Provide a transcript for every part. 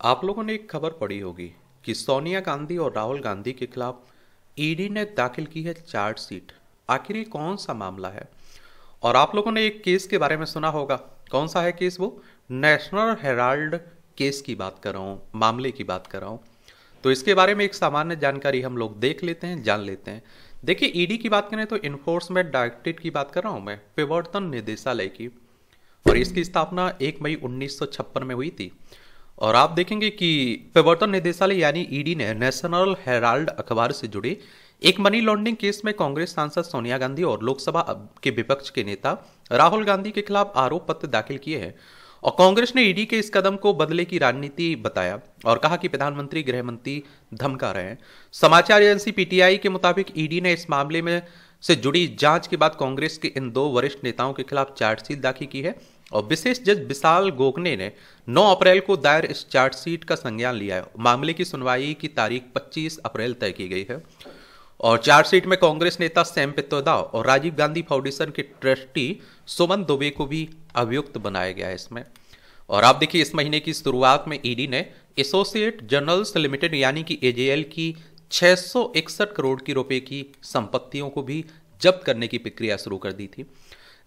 आप लोगों ने एक खबर पढ़ी होगी कि सोनिया गांधी और राहुल गांधी के खिलाफ ईडी ने दाखिल की है चार्जशीट। आखिर ये कौन सा मामला है? और आप लोगों ने एक केस के बारे में सुना होगा। कौन सा है केस? वो नेशनल हेराल्ड केस की बात कर रहा हूँ, मामले की बात कर रहा हूँ। तो इसके बारे में एक सामान्य जानकारी हम लोग देख लेते हैं, जान लेते हैं। देखिए, ईडी की बात करें तो इन्फोर्समेंट डायरेक्टरेट की बात कर रहा हूँ मैं, प्रवर्तन निदेशालय की। और इसकी स्थापना 1 मई 1956 में हुई थी। और आप देखेंगे कि प्रवर्तन निदेशालय यानी ईडी ने नेशनल हेराल्ड अखबार से जुड़े एक मनी लॉन्ड्रिंग केस में कांग्रेस सांसद सोनिया गांधी और लोकसभा के विपक्ष के नेता राहुल गांधी के खिलाफ आरोप पत्र दाखिल किए हैं। और कांग्रेस ने ईडी के इस कदम को बदले की रणनीति बताया और कहा कि प्रधानमंत्री गृह मंत्री धमका रहे हैं। समाचार एजेंसी पीटीआई के मुताबिक ईडी ने इस मामले में से जुड़ी जांच के बाद कांग्रेस के इन दो वरिष्ठ नेताओं के खिलाफ चार्जशीट दाखिल की है। और विशेष जज विशाल गोगने ने 9 अप्रैल को दायर इस चार्जशीट का संज्ञान लिया है। मामले की सुनवाई की तारीख 25 अप्रैल तय की गई है। और चार्जशीट में कांग्रेस नेता सैम पित्रोदा और राजीव गांधी फाउंडेशन के ट्रस्टी सुमन दुबे को भी अभियुक्त बनाया गया है इसमें। और आप देखिए, इस महीने की शुरुआत में ईडी ने एसोसिएट जर्नल्स लिमिटेड यानी कि एजेएल की 661 करोड़ की रुपए की संपत्तियों को भी जब्त करने की प्रक्रिया शुरू कर दी थी।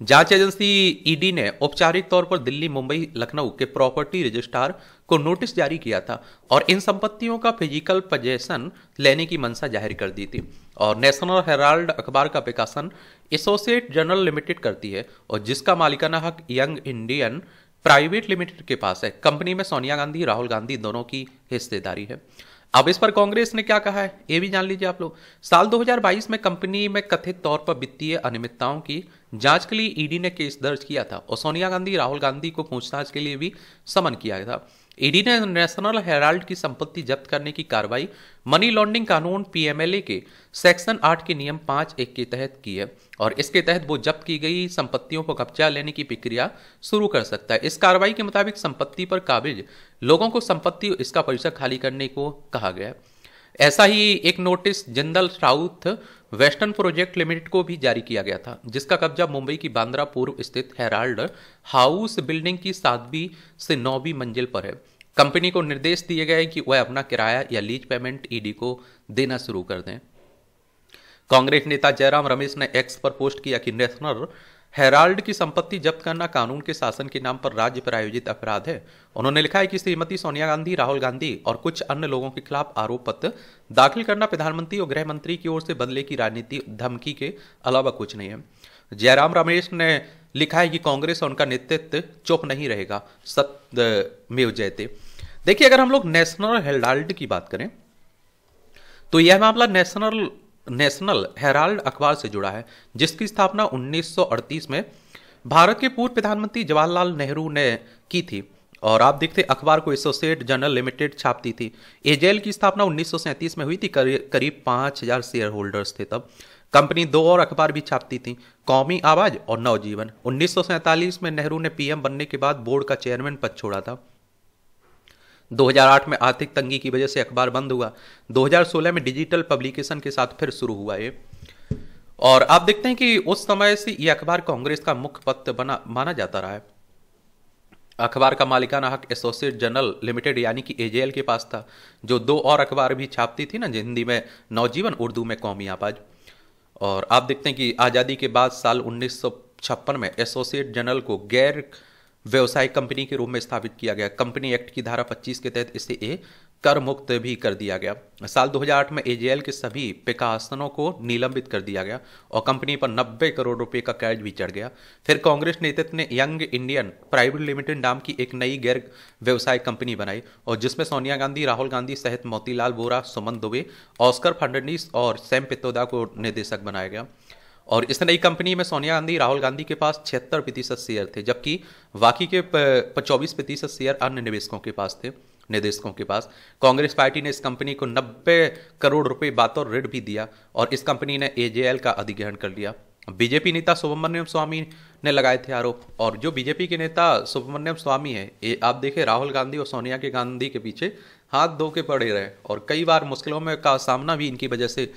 जांच एजेंसी ईडी ने औपचारिक तौर पर दिल्ली, मुंबई, लखनऊ के प्रॉपर्टी रजिस्ट्रार को नोटिस जारी किया था और इन संपत्तियों का फिजिकल पोजेशन लेने की मंशा जाहिर कर दी थी। और नेशनल हेराल्ड अखबार का प्रकाशन एसोसिएट जर्नल लिमिटेड करती है और जिसका मालिकाना हक यंग इंडियन प्राइवेट लिमिटेड के पास है। कंपनी में सोनिया गांधी, राहुल गांधी दोनों की हिस्सेदारी है। अब इस पर कांग्रेस ने क्या कहा है ये भी जान लीजिए आप लोग। साल 2022 में कंपनी में कथित तौर पर वित्तीय अनियमितताओं की जांच के लिए ईडी ने केस दर्ज किया था और सोनिया गांधी, राहुल गांधी को पूछताछ के लिए भी समन किया था। ईडी ने नेशनल हेराल्ड की संपत्ति जब्त करने की कार्रवाई मनी लॉन्ड्रिंग कानून पीएमएलए के सेक्शन 8 के नियम 5(1) के तहत की है। और इसके तहत वो जब्त की गई संपत्तियों को कब्जा लेने की प्रक्रिया शुरू कर सकता है। इस कार्रवाई के मुताबिक संपत्ति पर काबिज लोगों को संपत्ति और इसका परिसर खाली करने को कहा गया है। ऐसा ही एक notice Jindal south western project limited को भी जारी किया गया था, जिसका कब्जा मुंबई की बांद्रा पूर्व स्थित हेराल्ड हाउस बिल्डिंग की 7वीं से 9वीं मंजिल पर है। कंपनी को निर्देश दिए गए कि वह अपना किराया या लीज पेमेंट ईडी को देना शुरू कर दें। कांग्रेस नेता जयराम रमेश ने एक्स पर पोस्ट किया कि नेशनल हेराल्ड की संपत्ति जब्त करना कानून के शासन के नाम पर राज्य पर आयोजित अपराध है। उन्होंने लिखा है कि श्रीमती सोनिया गांधी, राहुल गांधी और कुछ अन्य लोगों के खिलाफ आरोप पत्र दाखिल करना प्रधानमंत्री और गृह मंत्री की ओर से बदले की राजनीति धमकी के अलावा कुछ नहीं है। जयराम रमेश ने लिखा है कि कांग्रेस और उनका नेतृत्व चुप नहीं रहेगा, सत्यमेव जयते। देखिए, अगर हम लोग नेशनल हेराल्ड की बात करें तो यह मामला नेशनल हेराल्ड अखबार से जुड़ा है, जिसकी स्थापना 1938 में भारत के पूर्व प्रधानमंत्री जवाहरलाल नेहरू ने की थी। और आप देखते अखबार को एसोसिएट जर्नल लिमिटेड छापती थी। एजेएल की स्थापना 1937 में हुई थी। करीब 5000 शेयर होल्डर्स थे तब। कंपनी 2 और अखबार भी छापती थी, कौमी आवाज और नवजीवन। 1947 में नेहरू ने पीएम बनने के बाद बोर्ड का चेयरमैन पद छोड़ा था। 2008 में आर्थिक तंगी की वजह से अखबार बंद हुआ। 2016 में डिजिटल पब्लिकेशन के साथ फिर शुरू हुआ ये। और आप देखते हैं कि उस समय से ये अखबार कांग्रेस का मुख्य पत्र माना जाता रहा है। अखबार का मालिकाना हक एसोसिएट जर्नल लिमिटेड यानी कि एजेएल के पास था, जो 2 और अखबार भी छापती थी ना, हिंदी में नवजीवन, उर्दू में कौमी आवाज। और आप देखते हैं कि आज़ादी के बाद साल 1956 में एसोसिएट जर्नल को गैर व्यवसायिक कंपनी के रूप में स्थापित किया गया। कंपनी एक्ट की धारा 25 के तहत इसे कर मुक्त भी कर दिया गया। साल 2008 में एजेएल के सभी प्रकाशनों को निलंबित कर दिया गया और कंपनी पर 90 करोड़ रुपए का कर्ज भी चढ़ गया। फिर कांग्रेस नेतृत्व ने यंग इंडियन प्राइवेट लिमिटेड नाम की एक नई गैर व्यवसायिक कंपनी बनाई और जिसमें सोनिया गांधी, राहुल गांधी सहित मोतीलाल वोरा, सुमन दुबे, ऑस्कर फर्नांडिस और सैम पित्रोदा को निदेशक बनाया गया। और इस नई कंपनी में सोनिया गांधी, राहुल गांधी के पास 76% शेयर थे, जबकि बाकी के 24% शेयर अन्य निवेशकों के पास। कांग्रेस पार्टी ने इस कंपनी को 90 करोड़ रुपए बातों ऋण भी दिया और इस कंपनी ने एजेएल का अधिग्रहण कर लिया। बीजेपी नेता सुब्रमण्यम स्वामी ने लगाए थे आरोप। और जो बीजेपी के नेता सुब्रमण्यम स्वामी है, ये आप देखें राहुल गांधी और सोनिया के गांधी के पीछे हाथ धो के पड़े रहे और कई बार मुश्किलों में का सामना भी इनकी वजह से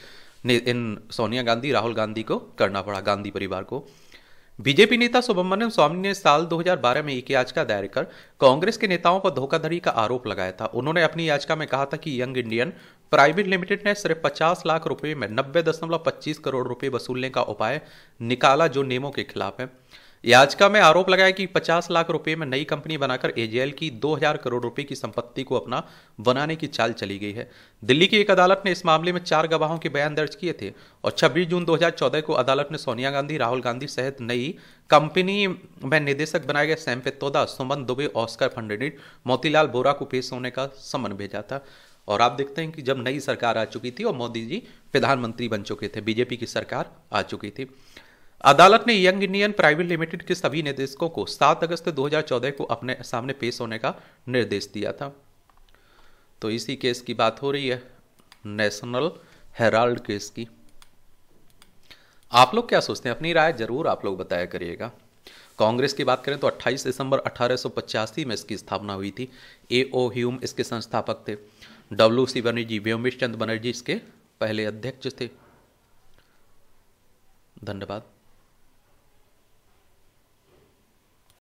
इन सोनिया गांधी, राहुल गांधी को करना पड़ा, गांधी परिवार को। बीजेपी नेता सुब्रमण्यम स्वामी ने साल 2012 में एक याचिका दायर कर कांग्रेस के नेताओं पर धोखाधड़ी का आरोप लगाया था। उन्होंने अपनी याचिका में कहा था कि यंग इंडियन प्राइवेट लिमिटेड ने सिर्फ 50 लाख रुपए में 90.25 करोड़ रुपए वसूलने का उपाय निकाला, जो नियमों के खिलाफ है। याचिका में आरोप लगाया कि 50 लाख रुपए में नई कंपनी बनाकर एजेएल की 2000 करोड़ रुपए की संपत्ति को अपना बनाने की चाल चली गई है। दिल्ली की एक अदालत ने इस मामले में 4 गवाहों के बयान दर्ज किए थे और 26 जून 2014 को अदालत ने सोनिया गांधी, राहुल गांधी सहित नई कंपनी में निदेशक बनाए गए सैम पित्रोदा, सुमन दुबे, ऑस्कर फर्नांडिस, मोतीलाल वोरा को पेश होने का समन भेजा था। और आप देखते हैं कि जब नई सरकार आ चुकी थी और मोदी जी प्रधानमंत्री बन चुके थे, बीजेपी की सरकार आ चुकी थी, अदालत ने यंग इंडियन प्राइवेट लिमिटेड के सभी निदेशकों को 7 अगस्त 2014 को अपने सामने पेश होने का निर्देश दिया था। तो इसी केस की बात हो रही है, नेशनल हेराल्ड केस की। आप लोग क्या सोचते हैं? अपनी राय जरूर आप लोग बताया करिएगा। कांग्रेस की बात करें तो 28 दिसंबर 1885 में इसकी स्थापना हुई थी। A.O. ह्यूम इसके संस्थापक थे। W.C. बनर्जी, व्योमेश चंद्र बनर्जी इसके पहले अध्यक्ष थे। धन्यवाद।